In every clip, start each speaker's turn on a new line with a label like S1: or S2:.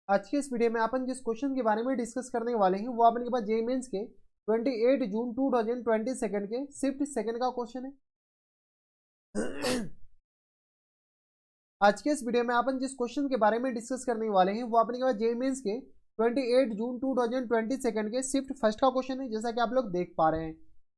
S1: आज के इस वीडियो में अपन जिस क्वेश्चन के बारे में डिस्कस करने वाले हैं वो अपन के पास जेईई मेंस के 28 जून 2022 के शिफ्ट सेकंड का क्वेश्चन है। आज के इस वीडियो में अपन जिस क्वेश्चन के बारे में डिस्कस करने वाले हैं वो अपने के पास जेईई मेंस के 28 जून 2022 के शिफ्ट फर्स्ट का क्वेश्चन है, जैसा कि आप लोग देख पा रहे हैं।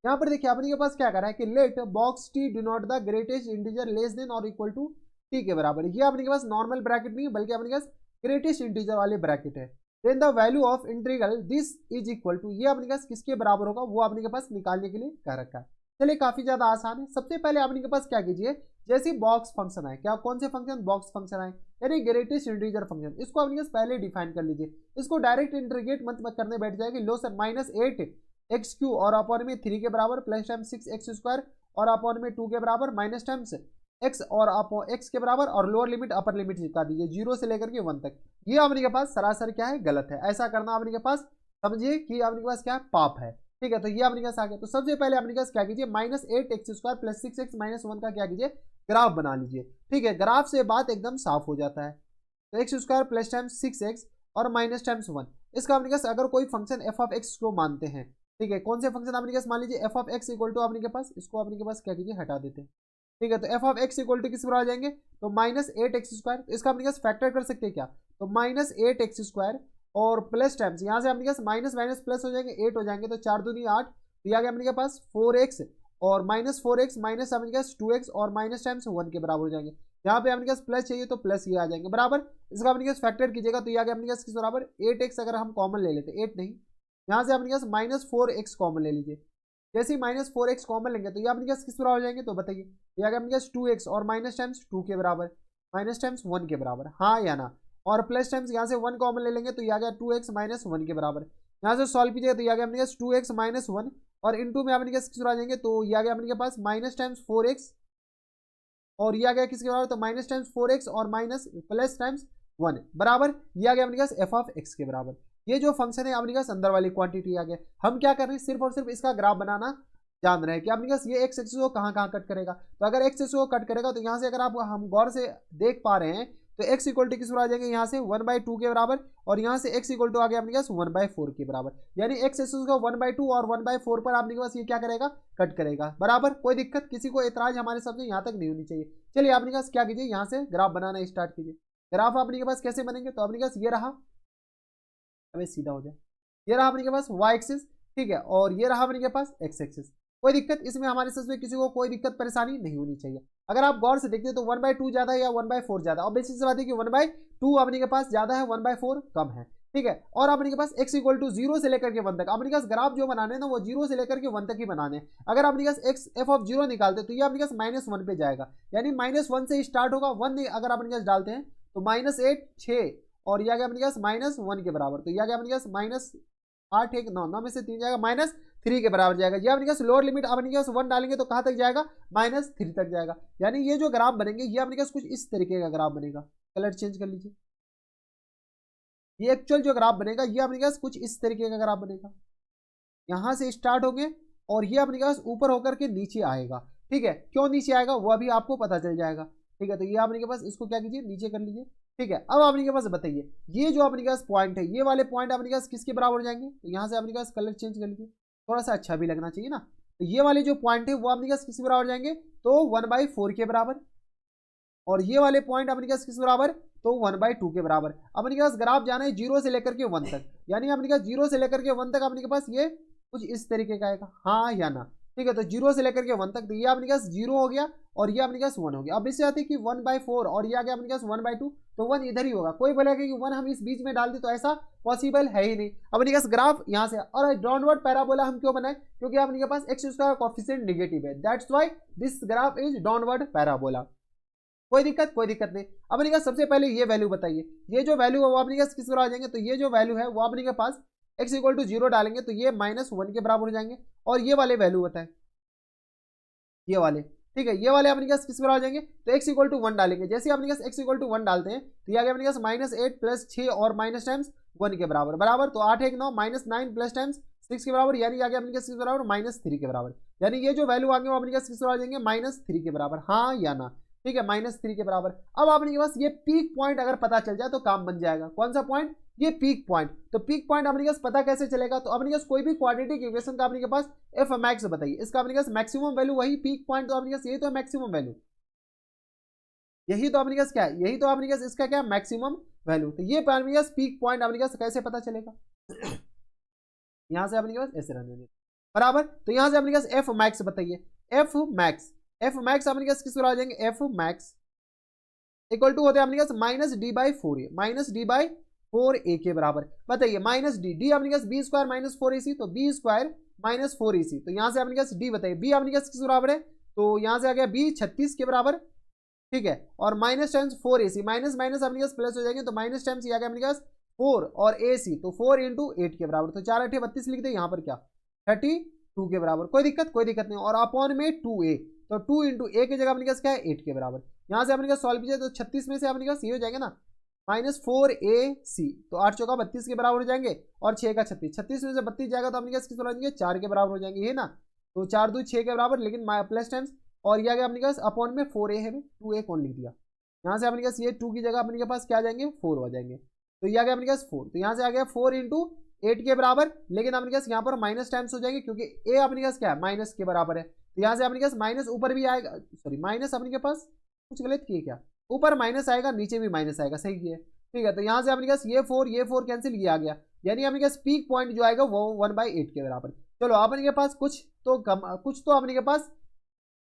S1: यहाँ पर देखिए अपने के पास क्या कर रहा है कि let box t denote the greatest integer less than और इक्वल टू टी के बराबर। ये अपने के पास नॉर्मल ब्रैकेट नहीं है बल्कि अपने के पास ग्रेटेस्ट इंटीजर वाले ब्रैकेट है। Then the value of integral this is equal to, ये अपने के पास किसके बराबर होगा वो अपने के पास निकालने के लिए कह रखा है। चलिए काफी ज्यादा आसान है। सबसे पहले अपने के पास क्या कीजिए, जैसे बॉक्स फंक्शन आए, क्या कौन से फंक्शन बॉक्स फंक्शन आए यानी ग्रेटेस्ट इंटीजर फंक्शन, इसको अपने पास पहले डिफाइन कर लीजिए। इसको डायरेक्ट इंटीग्रेट मत करने बैठ जाएगी। लो सर -8x³ और अपॉन में 3 के बराबर प्लस टाइम 6x² और अपॉन में 2 के बराबर माइनस टाइम्स x और x के बराबर और लोअर लिमिट अपर लिमिट चिपका दीजिए 0 से लेकर के 1 तक। ये आपने के पास सरासर क्या है, गलत है। ऐसा करना आपने के पास समझिए कि आपने के पास क्या है, पाप है। ठीक है, तो ये आपने के पास आ गया। तो सबसे पहले आपने के पास क्या कीजिए, -8x² प्लस 6x - 1 का क्या कीजिए, ग्राफ बना लीजिए। ठीक है, ग्राफ से बात एकदम साफ हो जाता है। तो x² प्लस टाइम्स 6x और माइनस टाइम्स 1, इसका अपने पास अगर कोई फंक्शन f(x) को मानते हैं, ठीक है, कौन से फंक्शन आपने पास मान लीजिए f(x) इक्वल टू आपने के पास, इसको आपने के पास क्या कीजिए, हटा देते हैं। ठीक है, तो f(x) इक्वल टू किस पर आ जाएंगे, तो -8x²। इसका अपने पास फैक्टर कर सकते हैं क्या, तो -8x² और प्लस टाइम्स यहाँ से अपने पास माइनस माइनस प्लस हो जाएंगे, 8 हो जाएंगे, तो 4 दूनी 8, तो आ गया अपने के पास 4x और -4x माइनस अपने पास 2x और माइनस टाइम्स 1 के बराबर हो जाएंगे। यहाँ पे अपने पास प्लस चाहिए तो प्लस ये आ जाएंगे बराबर। इसका अपने पास फैक्टर कीजिएगा तो ये आ गया अपने पास किस बराबर, 8x अगर हम कॉमन ले लेते, 8 नहीं, यहाँ से अपने पास -4x कॉमन ले लीजिए। जैसे ही -4x कॉमन लेंगे तो ये अपने पास किस बराबर हो जाएंगे, तो बताइए, ये आ गया अपने पास 2x और माइनस टाइम्स 2 के बराबर माइनस टाइम्स 1 के बराबर, हाँ या ना। और प्लस टाइम्स यहाँ से 1 कॉमन ले लेंगे तो ये आ गया 2x - 1 के बराबर। यहाँ से सॉल्व कीजिएगा तो ये आ गया अपने पास 2x - 1 और इनटू में अपने पास किस आ जाएंगे, तो ये आ गया अपने पास माइनस टाइम्स 4x और ये आ गया किसके बराबर, तो माइनस टाइम्स 4x और माइनस प्लस टाइम्स 1 बराबर। ये आ गया अपने पास f(x) के बराबर। ये जो फंक्शन है अपने पास अंदर वाली क्वांटिटी आ गया। हम क्या कर रहे हैं, सिर्फ और सिर्फ इसका ग्राफ बनाना जान रहे हैं कि अपने पास ये x एक्सिस को कहाँ कहाँ कट करेगा। तो अगर x एक्सिस को कट करेगा तो यहाँ से अगर आप हम गौर से देख पा रहे हैं तो x इक्वल टू किस बराबर आ जाएंगे, यहाँ से 1/2 के बराबर और यहाँ से x इक्वल टू आ गया अपने पास 1/4 के बराबर। यानी x एक्सिस को 1/2 और 1/4 पर आपके पास ये क्या करेगा, कट करेगा बराबर। कोई दिक्कत, किसी को एतराज हमारे शब्द यहाँ तक नहीं होनी चाहिए। चलिए आपके पास क्या कीजिए, यहाँ से ग्राफ बनाना स्टार्ट कीजिए। ग्राफ आपके पास कैसे बनेंगे, तो अपने पास ये रहा, अबे सीधा हो जाए, ये रहा अपने पास y एक्सिस, ठीक है, और ये रहा अपने पास x एक्सिस। कोई दिक्कत इसमें हमारे सच में किसी को कोई दिक्कत परेशानी नहीं होनी चाहिए। अगर आप गौर से देखते हैं तो 1/2 ज्यादा है या 1/4 ज्यादा, और बेसिक से बात है कि 1/2 अपने के पास ज्यादा है, 1/4 कम है। ठीक है, और अपने के पास x इक्वल टू 0 से लेकर के 1 तक अपने पास ग्राफ जो बनाने हैं ना वो 0 से लेकर के 1 तक ही बनाने। अगर अपने पास x f(0) निकालते तो ये अपने पास -1 पे जाएगा, यानी -1 से स्टार्ट होगा। 1 अगर अपने पास डालते हैं तो -8 6 और ये आ गया अपने पास -1 के बराबर, तो ये आ गया अपने पास -8 1 9 9 में से 3 जाएगा -3 के बराबर जाएगा। ये अपने पास लोअर लिमिट अपने पास 1 डालेंगे तो कहाँ तक जाएगा, -3 तक जाएगा। यानी ये जो ग्राफ बनेंगे ये अपने पास कुछ इस तरीके का ग्राफ बनेगा। कलर चेंज कर लीजिए। ये एक्चुअल जो ग्राफ बनेगा ये अपने पास कुछ इस तरीके का ग्राफ बनेगा। यहाँ से स्टार्ट होंगे और ये अपने पास ऊपर होकर के नीचे आएगा। ठीक है, क्यों नीचे आएगा वो अभी आपको पता चल जाएगा। ठीक है, तो ये आपने के पास इसको क्या कीजिए, नीचे कर लीजिए। ठीक है, अब आपने के पास बताइए ये जो अपने पास पॉइंट है, ये वाले पॉइंट अपने पास किसके बराबर हो जाएंगे, तो यहाँ से अपने पास कलर चेंज कर लीजिए, थोड़ा सा अच्छा भी लगना चाहिए ना। तो ये वाले जो पॉइंट है वो अपने पास किसके बराबर हो जाएंगे, तो 1/4 के बराबर, और ये वाले पॉइंट अपने पास किस बराबर, तो 1/2 के बराबर। अपने के पास ग्राफ जाना है 0 से लेकर के 1 तक, यानी अपने पास 0 से लेकर के 1 तक अपने के पास ये कुछ इस तरीके का आएगा, हाँ या ना। ठीक है, तो 0 से लेकर के 1 तक, तो ये अपने पास 0 हो गया और ये अपने पास 1 हो गया। अब इससे आती है कि 1/4 और ये आ गया अपने पास 1/2, तो 1 इधर ही होगा। कोई बोलेगा कि 1 हम इस बीच में डाल दे, तो ऐसा पॉसिबल है ही नहीं। अपने पास ग्राफ यहाँ से, और डाउनवर्ड पैराबोला हम क्यों बनाए, क्योंकि अपने पास x का कोएफिशिएंट नेगेटिव है, that's why this graph is downward parabola. कोई दिक्कत, कोई दिक्कत नहीं। अपने पास सबसे पहले ये वैल्यू बताइए, ये जो वैल्यू है वो अपने पास किस बराबर आ जाएंगे, तो ये जो वैल्यू है वो अपने के पास x इक्वल टू 0 डालेंगे तो ये -1 के बराबर हो जाएंगे। और ये वाले वैल्यू बताएं, ये वाले, ठीक है, ये वाले अपने पास किस बराबर हो जाएंगे, तो x इक्वल टू 1 डालेंगे। जैसे अपने पास x इक्वल टू 1 डालते हैं तो ये आ गया अपने पास -8 प्लस 6 और माइनस टाइम्स 1 के बराबर बराबर, तो 8 1 9 -9 प्लस टाइम्स 6 के बराबर, यानी आ गया अपने पास किस बराबर, -3 के बराबर। यानी ये जो वैल्यू आ गया वो अपने पास किस बराबर आ जाएंगे, -3 के बराबर, हाँ या ना। ठीक है, -3 के बराबर। अब आपके पास ये पीक पॉइंट अगर पता चल जाए तो काम बन जाएगा। कौन सा पॉइंट? ये पीक पॉइंट। तो पीक पॉइंट अपने पास पता कैसे चलेगा? तो अपने पास कोई भी क्वाड्रेटिक इक्वेशन का अपने पास एफ मैक्स बताइए, इसका अपने पास मैक्सिमम वैल्यू वही पीक पॉइंट, तो अपने पास यही तो मैक्सिमम वैल्यू, यही तो अपने पास क्या है, यही तो अपने पास इसका क्या मैक्सिमम वैल्यू। तो ये अपने पास पीक पॉइंट अपने पास कैसे पता चलेगा? यहां से अपने पास ऐसे रहने बराबर। तो यहां से अपने पास एफ मैक्स बताइए, एफ मैक्स, एफ मैक्स अपने पास किस आ जाएंगे, एफ मैक्स इक्वल टू होते हैं अपने पास -d/4a, -d/4a के बराबर। बताइए -d अपने पास b² -4ac, तो b² -4ac, तो यहां से अपने पास d बताइए, b अपने पास किस बराबर है, तो यहां से आ गया b 36 के बराबर, ठीक है। और minus times 4ac, minus minus अपने पास प्लस हो जाएंगे, तो माइनस टाइम्स ये आ गया अपने पास 4 और ac, तो 4 × 8 के बराबर, तो 4 8 32 लिख दे, यहाँ पर क्या 32 के बराबर। कोई दिक्कत नहीं। और अपॉन में 2a, तो 2 × a की जगह अपने पास क्या है 8 के बराबर। यहाँ से अपने पास सॉल्व कीजिए, तो 36 में से अपने पास ये हो जाएगा ना -4ac, तो 8 चौका 32 के बराबर हो जाएंगे, और 6 का 36, 36 में से 32 जाएगा तो अपने पास किस हो जाएंगे 4 के बराबर हो जाएंगे, ये ना। तो 4 2 6 के बराबर, लेकिन प्लस टाइम्स, और ये आ गया अपने पास अपॉन में 4a है, 2a कौन लिख दिया। यहाँ से अपने पास ये 2 की जगह अपने पास क्या आ जाएंगे 4 हो जाएंगे, तो ये आ गया अपने पास 4, तो यहाँ से आ गया 4 × 8 के बराबर, लेकिन अपने पास यहाँ पर माइनस टाइम्स हो जाएंगे, क्योंकि a अपने पास क्या है माइनस के बराबर है। तो यहाँ से अपने पास माइनस ऊपर भी आएगा, सॉरी माइनस अपने पास कुछ गलत किए क्या, ऊपर माइनस आएगा नीचे भी माइनस आएगा, सही किए, ठीक है। तो यहाँ से अपने पास ये 4 कैंसिल, ये आ गया, यानी अपने पास पीक पॉइंट जो आएगा वो 1/8 के बराबर। चलो अपने के पास कुछ तो अपने के पास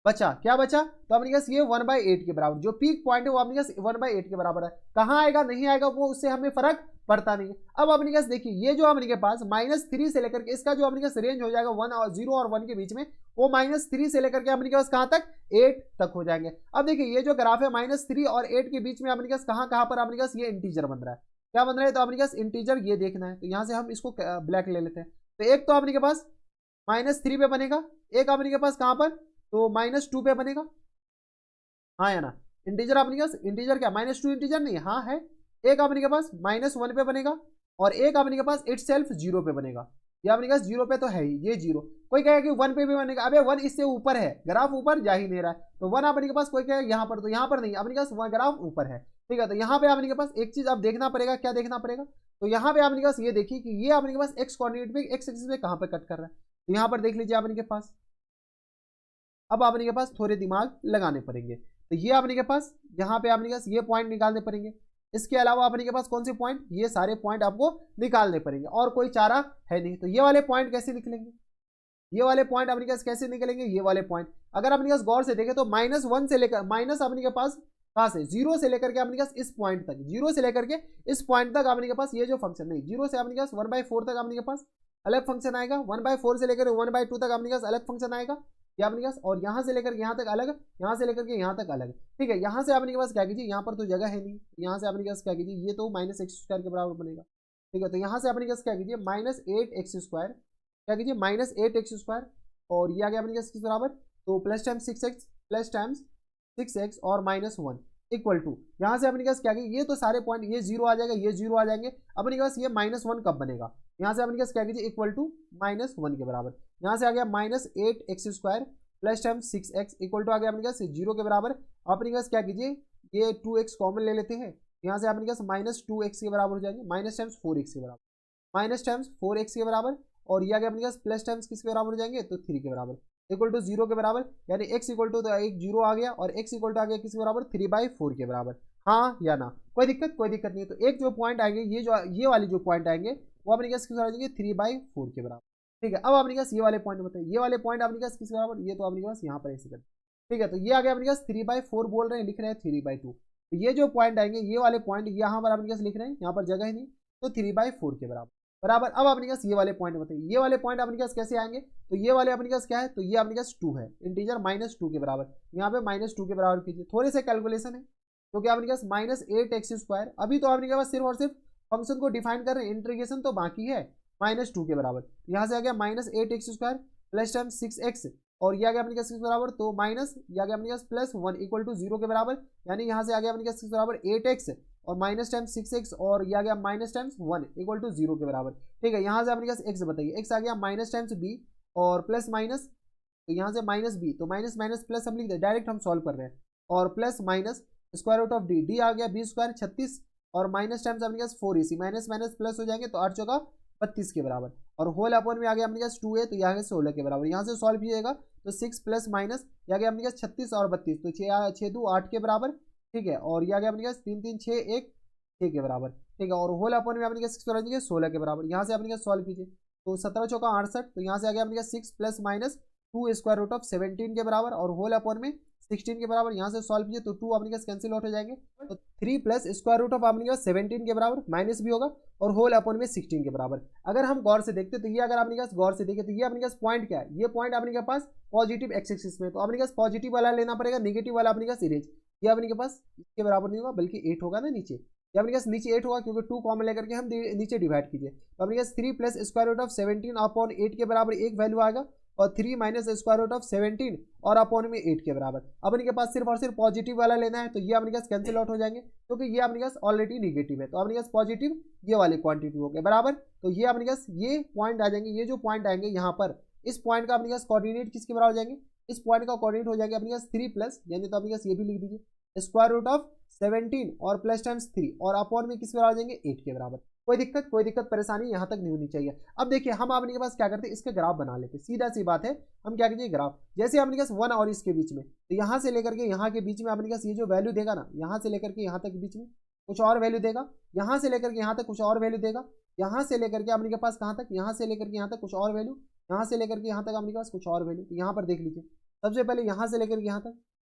S1: बचा, क्या बचा, तो अपने पास ये 1/8 के बराबर, जो पीक पॉइंट है वो अपने पास 1/8 के बराबर है। कहाँ आएगा नहीं आएगा वो उससे हमें फर्क पड़ता नहीं है। अब अपने पास देखिए, ये जो अपने के पास -3 से लेकर के इसका जो अपने पास रेंज हो जाएगा 1 और 0 और 1 के बीच में, वो -3 से लेकर के अपने पास कहाँ तक 8 तक हो जाएंगे। अब देखिए ये जो ग्राफ है -3 और 8 के बीच में अपने पास कहाँ कहाँ पर अपने पास ये इंटीजर बन रहा है, क्या बन रहा है, तो अपने पास इंटीजर ये देखना है। तो यहाँ से हम इसको ब्लैक ले लेते हैं। तो एक तो अपने के पास -3 पे बनेगा, एक अपने के पास कहाँ पर, तो -2 पे बनेगा, हाँ या ना। इंटीजर अपने पास इंटीजर क्या -2 इंटीजर नहीं, हाँ है। एक अपने के पास -1 पे बनेगा, और एक अपने के पास इटसेल्फ 0 पे बनेगा। ये अपने पास 0 पे तो है ही, ये 0। कोई कहेगा कि 1 पे भी बनेगा, अबे 1 इससे ऊपर है, ग्राफ ऊपर जा ही नहीं रहा है, तो 1 अपने के पास कोई कहेगा यहाँ पर, तो यहाँ पर नहीं, अपने पास ग्राफ ऊपर है, ठीक है। तो यहाँ पे अपने के पास एक चीज अब देखना पड़ेगा, क्या देखना पड़ेगा, तो यहाँ पे अपने के पास ये देखिए कि ये अपने के पास एक्स कोऑर्डिनेट पे एक्स एक्सिस पे कहाँ पे कट कर रहा है। तो यहाँ पर देख लीजिए अपने के पास, अब आपने के पास थोड़े दिमाग लगाने पड़ेंगे। तो ये आपने के पास यहाँ पे आपने के पास ये पॉइंट निकालने पड़ेंगे, इसके अलावा आपने के पास कौन से पॉइंट, ये सारे पॉइंट आपको निकालने पड़ेंगे, और कोई चारा है नहीं। तो ये वाले पॉइंट कैसे निकलेंगे, ये वाले पॉइंट अपने पास कैसे निकलेंगे, ये वाले पॉइट अगर अपने पास गौर से देखें तो -1 से लेकर माइनस अपने के पास कहाँ से 0 से लेकर के अपने पास इस पॉइंट तक, 0 से लेकर के इस पॉइंट तक अपने के पास ये जो फंक्शन नहीं, 0 से अपने पास 1/4 तक अपने के पास अलग फंक्शन आएगा, 1/4 से लेकर 1/2 तक अपने पास अलग फंक्शन आएगा, ये अपने पास, और यहाँ से लेकर यहाँ तक अलग, यहाँ से लेकर के यहाँ तक अलग, ठीक है। यहाँ से अपने के पास क्या कीजिए, यहाँ पर तो जगह है नहीं, यहाँ से अपने के पास क्या कीजिए, ये तो -x² के बराबर बनेगा, ठीक है। तो यहाँ से अपने के पास क्या कीजिए -8x², क्या कीजिए -8x², और ये आ गया अपने पास किस बराबर, तो प्लस टाइम्स 6x और -1 इक्वल टू, यहाँ से अपने पास क्या कीजिए, ये तो सारे पॉइंट ये 0 आ जाएगा, ये 0 आ जाएंगे, अपने पास ये -1 कब बनेगा, यहाँ से अपने पास क्या कीजिए इक्वल टू -1 के बराबर। यहाँ से आ गया -8x² plus times 6x equal to आ गया अपने पास 0 के बराबर। अपने पास क्या कीजिए, ये 2x कॉमन ले लेते हैं, यहाँ से अपने पास -2x के बराबर हो जाएंगे, माइनस टाइम्स 4x के बराबर, माइनस टाइम्स 4x के बराबर, और ये आ गया अपने पास प्लस टाइम्स किसके बराबर हो जाएंगे, तो 3 के बराबर इक्वल टू 0 के बराबर, यानी x इक्वल टू, तो एक 0 आ गया, और x इक्वल टू आ गया किसके बराबर 3/4 के बराबर, हाँ या ना। कोई दिक्कत नहीं है। तो एक जो पॉइंट आएंगे, ये वाली जो पॉइंट आएंगे वो अपने पास किस आ जाएंगे 3/4 के बराबर, ठीक है। अब अपने पास ये वाले पॉइंट बताइए, ये वाले पॉइंट अपने पास किस बराबर, ये तो अपने पास यहाँ पर ऐसे कर, ठीक है। तो ये आ गया अपने पास 3/4 बोल रहे हैं, लिख रहे हैं 3/2, तो ये जो पॉइंट आएंगे ये वाले पॉइंट यहाँ पर अपने पास लिख रहे हैं, यहाँ पर जगह ही नहीं, तो 3/4 के बराबर बराबर। अब अपने पास ये वाले पॉइंट बताइए, ये वाले पॉइंट अपने पास कैसे आएंगे, तो ये वाले अपने पास क्या है, तो ये अपने पास 2 है, इंटीजर -2 के बराबर, यहाँ पे -2 के बराबर कीजिए, थोड़े से कैलकुलेशन है, क्योंकि अपने पास -8x², अभी तो अपने पास सिर्फ और सिर्फ फंक्शन को डिफाइन कर रहे हैं, इंटीग्रेशन तो बाकी है, -2 के बराबर, यहाँ से आ गया -8x² प्लस टाइम 6x, और ये आ गया अपने पास किस बराबर, तो माइनस ये आ गया अपने पास +1 इक्वल टू 0 के बराबर, यानी यहाँ से आ गया अपने पास किस बराबर 8x और माइनस टाइम्स 6x, और ये आ गया माइनस टाइम्स 1 इक्वल टू 0 के बराबर, ठीक है। यहाँ से अपने पास x बताइए, x आ गया माइनस टाइम्स b और प्लस माइनस, तो यहाँ से -b, तो माइनस माइनस प्लस हम लिख दे, डायरेक्ट हम सॉल्व कर रहे हैं, और plus minus square root of D, D आ गया बी स्क्वायर 36 और माइनस टाइम्स अपने पास 4ac, माइनस माइनस प्लस हो जाएंगे तो 8 चौका 32 के बराबर, और होल अपन में आ गया अपने पास 2a तो यहाँ 16 के बराबर। यहाँ से सॉल्व कीजिएगा तो 6 प्लस माइनस ये आ गया अपने पास 36 और 32 तो 6 2 8 के बराबर, ठीक है। और ये आ गया अपने पास 3 3 6 1 6 के बराबर, ठीक है। और होल अपन में अपने पास 16 के बराबर, यहाँ से अपने पास सॉल्व कीजिए तो 17 चौका 68 तो यहाँ से आ गया अपने पास 6 plus minus 2 square root of 17 के बराबर, और होल अपन में 16 के बराबर, यहाँ से सॉल्व कीजिए तो 2 अपने पास कैंसिल आउट हो जाएंगे, तो 3 प्लस स्क्वायर रूट ऑफ अपने पास 17 के बराबर, माइनस भी होगा और होल अपन में 16 के बराबर। अगर हम गौर से देखते तो ये अगर अपने पास गौर से देखें तो ये अपने पास पॉइंट क्या है, ये पॉइंट अपने के पास पॉजिटिव एक्स एक्सिस में, तो अपने पास पॉजिटिव वाला लेना पड़ेगा, निगेटिव वाला अपने पास इरेज, ये अपने के पास इसके बराबर नहीं होगा बल्कि 8 होगा ना नीचे, ये अपने पास नीचे 8 होगा क्योंकि 2 कॉमन लेकर के हम नीचे डिवाइड कीजिए तो अपने पास 3 plus square root of 17 upon 8 के बराबर एक वैल्यू आएगा, और 3 माइनस स्क्वायर रूट ऑफ 17 और अपॉन में 8 के बराबर। अपने के पास सिर्फ और सिर्फ पॉजिटिव वाला लेना है तो ये अपने पास कैंसिल आउट हो जाएंगे क्योंकि ये अपने पास ऑलरेडी निगेटिव है, तो अपने पास पॉजिटिव ये वाली क्वांटिटी हो गए बराबर, तो ये अपने पास ये पॉइंट आ जाएंगे, ये जो पॉइंट आएंगे यहाँ पर इस पॉइंट का अपने पास कोऑर्डिनेट किसके बराबर हो जाएंगे, इस पॉइंट का कोऑर्डिनेट हो जाएगा अपने पास 3 प्लस, यानी तो अपने पास ये भी लिख दीजिए स्क्वायर रूट ऑफ 17 और प्लस टाइम्स 3 और अपॉन में किसके बराबर आ जाएंगे 8 के बराबर। कोई दिक्कत परेशानी यहाँ तक नहीं होनी चाहिए। अब देखिए हम आपने के पास क्या करते हैं, इसके ग्राफ बना लेते हैं, सीधा सी बात है। हम क्या कीजिए ग्राफ, जैसे आपने पास 1 और इसके बीच में, तो यहाँ से लेकर के यहाँ के बीच में आपने पास ये जो वैल्यू देगा ना, यहाँ से लेकर के यहाँ तक बीच में कुछ और वैल्यू देगा, यहाँ से लेकर के यहाँ तक कुछ और वैल्यू देगा, यहाँ से लेकर के आपने के पास कहाँ तक, यहाँ से लेकर के यहाँ तक कुछ और वैल्यू, यहाँ से लेकर के यहाँ तक आपने के पास कुछ और वैल्यू। तो यहाँ पर देख लीजिए सबसे पहले यहाँ से लेकर के यहाँ तक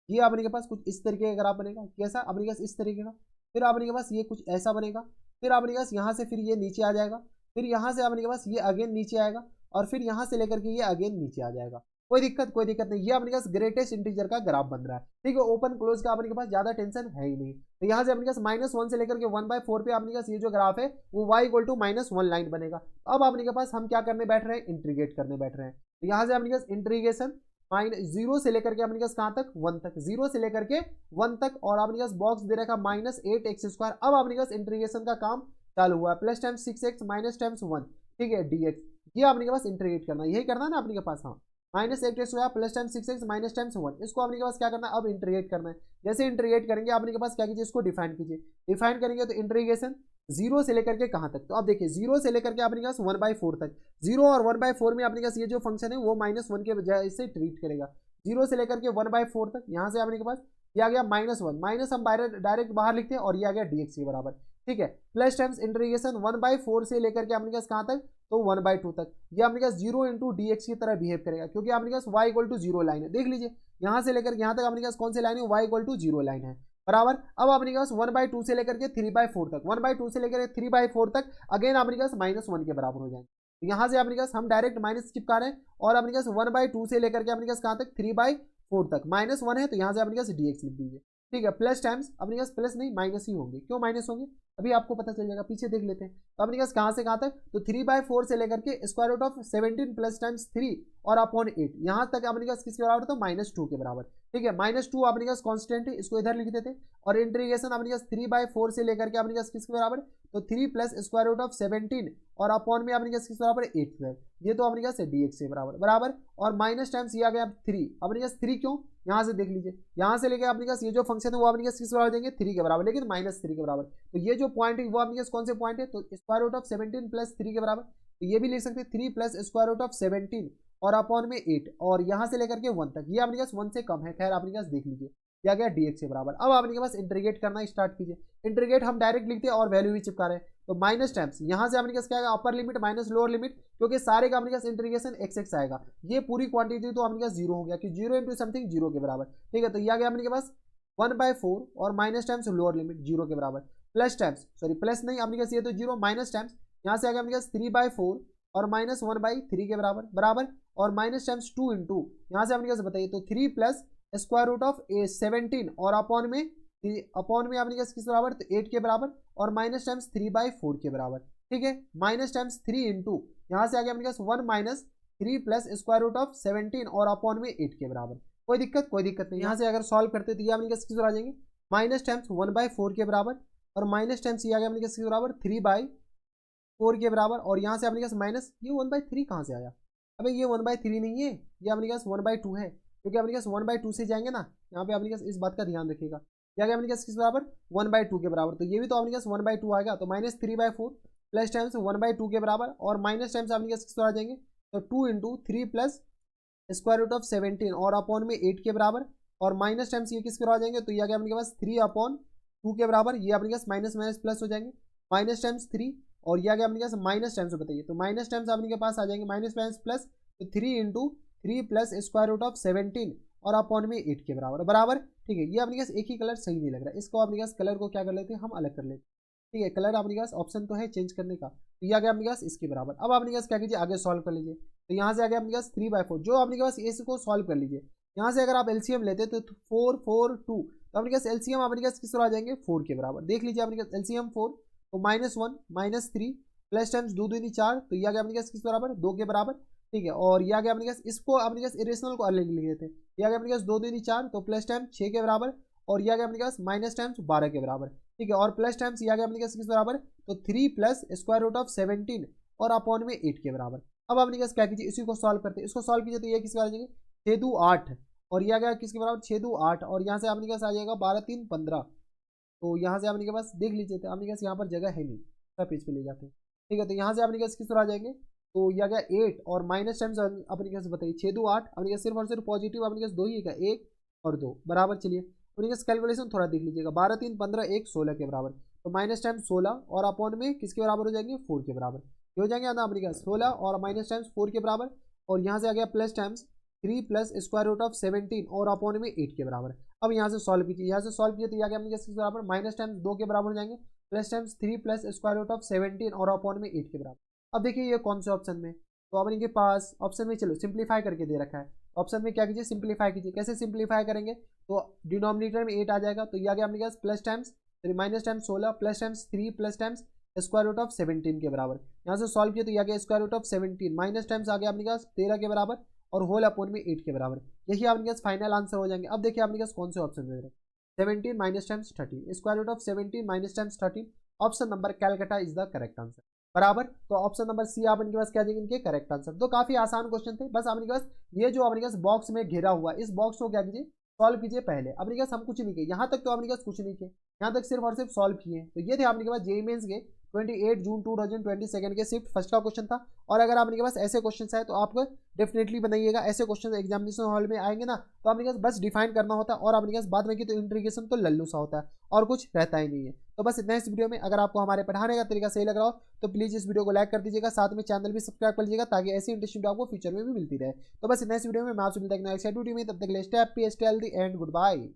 S1: ये आपने के पास कुछ इस तरीके का ग्राफ बनेगा, कैसा आपने के पास इस तरीके का, फिर आपने के पास ये कुछ ऐसा बनेगा, फिर आपने के पास यहाँ से फिर ये नीचे आ जाएगा, फिर यहाँ से आपने के पास ये अगेन नीचे आएगा, और फिर यहाँ से लेकर के ये अगेन नीचे आ जाएगा। कोई दिक्कत नहीं, ये अपने पास ग्रेटेस्ट इंटीजर का ग्राफ बन रहा है, ठीक है। ओपन क्लोज का अपने के पास ज्यादा टेंशन है ही नहीं। तो यहाँ से अपने पास -1 से लेकर के 1/4 पे अपने पास ये जो ग्राफ है वो y = -1 लाइन बनेगा। अब अपने के पास हम क्या करने बैठ रहे हैं, इंटीग्रेट करने बैठ रहे हैं। तो यहाँ से अपने पास इंटीग्रेशन -0 से लेकर के अपने पास कहाँ तक 1 तक, 0 से लेकर के 1 तक, और अपने पास बॉक्स दे रखा -8x²। अब अपने पास इंटीग्रेशन का काम चालू हुआ है, plus times 6x minus times 1, ठीक है, dx। ये आपने के पास इंटीग्रेट करना है, यही करना है ना आपने के पास, हाँ -8x² plus times 6x minus times 1, इसको आपने के पास क्या करना है, अब इंटीग्रेट करना है। जैसे इंटीग्रेट करेंगे आपने के पास क्या कीजिए, इसको डिफाइन कीजिए, डिफाइन करेंगे तो इंटीग्रेशन 0 से लेकर के कहाँ तक, तो अब देखिए 0 से लेकर के आपने के पास 1/4 तक, 0 और 1/4 में आपने के पास ये जो फंक्शन है वो -1 के बजाय से ट्रीट करेगा। 0 से लेकर के 1/4 तक, यहाँ से आपने के पास ये आ गया -1, माइनस हम डायरेक्ट बाहर लिखते हैं, और ये आ गया dx के बराबर, ठीक है। प्लस टाइम्स इंटीग्रेशन 1/4 से लेकर के आपने के पास कहाँ तक, तो 1/2 तक, ये आपने पास 0 × dx की तरह बिहेव करेगा, क्योंकि आपने पास y = 0 लाइन है। देख लीजिए यहाँ से लेकर यहाँ तक आपने पास कौन सी लाइन है, y = 0 लाइन है बराबर। अब आपने पास 1/2 से लेकर के 3/4 तक, 1/2 से लेकर 3/4 तक अगेन आपने पास -1 के बराबर हो जाएंगे। तो यहाँ से आपने पास हम डायरेक्ट माइनस चिपका रहे हैं, और आपने पास 1/2 से लेकर के आपने पास कहाँ तक 3/4 तक, -1 है तो यहाँ से आपने पास dx लिख दीजिए, ठीक है। प्लस टाइम्स अपने पास प्लस नहीं माइनस ही होंगे, क्यों माइनस होंगे अभी आपको पता चल जाएगा, पीछे देख लेते हैं। तो अपने पास कहाँ से कहाँ तक, तो 3/4 से लेकर के square root of 17 plus times 3 और अपॉन 8, यहाँ तक अपने पास किसके बराबर, तो -2 के बराबर, ठीक है। -2 अपने पास कांस्टेंट है, इसको इधर लिख देते, और इंटीग्रेशन अपने पास 3/4 से लेकर के अपने पास किसके बराबर, तो 3 प्लस स्क्वायर रूट ऑफ 17 और अपॉन में अपने पास किसके बराबर 8, ये तो अपने पास dx के बराबर बराबर, और माइनस टाइम्स ये आ गया 3, अपने पास 3 क्यों, यहाँ से देख लीजिए, यहाँ से लेकर अपने पास ये जो फंक्शन है वो अपने पास किस बराबर देंगे 3 के बराबर, लेकिन -3 के बराबर। तो ये जो पॉइंट है वो अपने पास कौन से पॉइंट है, तो स्क्वायर रूट ऑफ 17 प्लस 3 के बराबर, तो ये भी लिख सकते हैं 3 प्लस स्क्वायर रूट ऑफ 17 और अपॉन में 8, और यहाँ से लेकर के 1 तक, ये अपने पास 1 से कम है, खैर अपने पास देख लीजिए क्या गया dx के बराबर। अब आपने के पास इंटीग्रेट करना स्टार्ट कीजिए, इंटीग्रेट हम डायरेक्ट लिखते हैं और वैल्यू भी चिपका रहे हैं, तो माइनस टाइम्स यहाँ से आपने क्या आएगा, upper limit minus lower limit, क्योंकि सारे का अपने पास इंटीग्रेशन x आएगा, ये पूरी क्वांटिटी तो अपने पास 0 हो गया कि 0 × समथिंग 0 के बराबर, ठीक है। तो ये आ गया अपने के पास 1/4 और माइनस टाइम्स लोअर लिमिट 0 के बराबर, प्लस टाइम्स सॉरी प्लस नहीं अपने पास ये तो 0, माइनस टाइम्स यहाँ से आ गया अपने पास 3/4 और -1/3 के बराबर बराबर, और माइनस टाइम्स 2 × यहाँ से अपने पास बताइए तो 3 प्लस स्क्वायर रूट ऑफ 17 और अपॉन में अपने पास किस बराबर, तो 8 के बराबर, और माइनस टाइम्स 3/4 के बराबर, ठीक है। माइनस टाइम्स 3 × यहाँ से आ गया अपने पास 1 - 3 प्लस स्क्वायर रूट ऑफ 17 और अपॉन में 8 के बराबर। कोई दिक्कत नहीं। यहाँ से अगर सॉल्व करते तो ये अपने पास किस आ जाएंगे, माइनस टाइम्स 1/4 के बराबर, और माइनस टाइम्स ये आ गया अपने पास किस बराबर 3/4 के बराबर, और यहाँ से अपने पास माइनस ये 1/3 कहाँ से आया, अबे ये 1/3 नहीं है, ये अपने पास 1/2 है, क्योंकि अपने पास 1/2 से जाएंगे ना, यहाँ पे अपने पास इस बात का ध्यान रखिएगा। क्या क्या अपने पास किस बराबर 1/2 के बराबर, तो ये भी तो अपने पास 1/2 आएगा, तो -3/4 प्लस टाइम्स 1/2 के बराबर, और माइनस टाइम्स अपने पास किस आ जाएंगे, तो 2 × 3 प्लस स्क्वायर रूट ऑफ 17 और अपॉन में 8 के बराबर, और माइनस टाइम्स ये किसके बराबर आ जाएंगे, तो ये आ गया अपने पास 3/2 के बराबर, ये अपने पास माइनस माइनस प्लस हो जाएंगे, माइनस टाइम्स 3, और ये आ गया अपने पास माइनस टाइम्स, बताइए तो माइनस टाइम्स अपने के पास आ जाएंगे माइनस टाइम्स प्लस, तो 3 × 3 प्लस स्क्वायर रूट ऑफ 17 और अपॉन में 8 के बराबर बराबर। ठीक है, ये अपने पास एक ही कलर सही नहीं लग रहा है, इसको अपने पास कलर को क्या कर लेते हैं हम अलग कर लेते हैं। ठीक है, कलर अपने पास ऑप्शन तो है चेंज करने का, तो ये आ गया अपने पास इसके बराबर। अब अपने पास क्या कीजिए आगे सॉल्व कर लीजिए, तो यहाँ से आ गया अपने पास 3/4, जो अपने पास इसको सॉल्व कर लीजिए। यहाँ से अगर आप एलसीएम लेते तो 4 4 2, तो अपने पास एलसीएम अपने पास किस तरह आ जाएंगे 4 के बराबर। देख लीजिए अपने पास एलसीएम 4, तो -1 -3 प्लस टाइम्स 2 2 4, तो ये आ गया अपने पास किस बराबर 2 के बराबर। ठीक है, और ये आ गया अपने पास, इसको अपने पास इरेशनल को अलग लिख देते हैं, ये आ गया अपने पास 2 2 4, तो प्लस टाइम 6 के बराबर, और ये आ गया अपने पास माइनस टाइम्स 12 के बराबर। ठीक है, और प्लस टाइम्स ये आ गया अपने पास किस बराबर, तो 3 प्लस स्क्वायर रूट ऑफ 17 और अपॉन में 8 के बराबर। अब अपने पास क्या कीजिए इसी को सॉल्व करते हैं, इसको सॉल्व कीजिए तो ये किसके बराबर आ जाएंगे 6 2 8, और ये आ गया किसके बराबर 6 2 8, और यहाँ से अपने पास आ जाएगा 12 3 15, तो यहाँ से अपने के पास देख लीजिए, तो अपने पास यहाँ पर जगह है नहीं, पेज पे ले जाते हैं। ठीक है, तो यहाँ से अपने पास किस तरह आ जाएंगे, तो ये आ गया 8 और माइनस टाइम्स अपने पास बताइए 6 2 8, अपने पास सिर्फ और सिर्फ पॉजिटिव अपने पास 2 ही है, 1 और 2 बराबर। चलिए अपने पास कैलकुलेशन थोड़ा देख लीजिएगा, 12 3 15 1 16 के बराबर, तो माइनस टाइम्स 16 और अपॉन में किसके बराबर हो जाएंगे 4 के बराबर, ये हो जाएंगे ना अपने पास 16 और माइनस टाइम्स 4 के बराबर, और यहाँ से आ गया plus times 3 plus square root of 17 और अपॉन में 8 के बराबर। अब यहाँ से सॉल्व कीजिए, यहाँ से सॉल्व कीजिए तो ये आ गया अपने किसके बराबर माइनस टाइम्स 2 के बराबर हो जाएंगे, plus times 3 plus square root of 17 और अपॉन में 8 के बराबर। अब देखिए ये कौन से ऑप्शन में, तो अपने के पास ऑप्शन में चलो सिंप्लीफाई करके दे रखा है, ऑप्शन में क्या कीजिए सिंप्लीफाई कीजिए। कैसे सिंप्लीफाई करेंगे, तो डिनोमिनेटर में 8 आ जाएगा, तो ये आ गया अपने पास plus times minus times 16 plus times 3 plus times square root of 17 के बराबर। यहाँ से सॉल्व किया तो ये आ गया square root of 17 minus times आ गया अपने पास 13 के बराबर, और होल अपॉन में 8 के बराबर। यही आपके पास फाइनल आंसर हो जाएंगे। अब देखिए आपके पास कौन से ऑप्शन दे रहे हैं, 17 minus times 13, square root of 17 minus times 13, option number Calcutta is the correct answer बराबर। तो ऑप्शन नंबर सी आप इनके पास क्या देंगे इनके करेक्ट आंसर। तो काफी आसान क्वेश्चन थे, बस आपके पास ये जो आपके पास बॉक्स में घिरा हुआ इस बॉक्स को क्या कीजिए सॉल्व कीजिए पहले। अपने पास हम कुछ नहीं किए यहाँ तक, तो अपने पास कुछ नहीं किए यहाँ तक, सिर्फ और सिर्फ सॉल्व किए। तो ये थे आपके पास जेईई मेंस के 28 जून 2022 के शिफ्ट फर्स्ट का क्वेश्चन था। और अगर आपके पास ऐसे क्वेश्चन आए तो आप डेफिनेटली बनाइएगा, ऐसे क्वेश्चन एग्जामिनेशन हॉल में आएंगे ना, तो आपके पास बस डिफाइन करना होता है, और आपके पास बाद में की तो इंट्रीगेशन तो लल्लू सा होता है और कुछ रहता ही नहीं है। तो बस इतना इस वीडियो में। अगर आपको हमारे पढ़ाने का तरीका सही लग रहा हो तो प्लीज़ इस वीडियो को लाइक कर दीजिएगा, साथ में चैनल भी सब्सक्राइब कर लीजिएगा, ताकि ऐसी इंटरेस्टिंग वीडियो आपको फ्यूचर में भी मिलती रहे। तो बस इतना इस वीडियो में, मैं आपसे मिलता है नेक्स्ट वीडियो में, तब तक के लिए stay happy, stay healthy and good bye.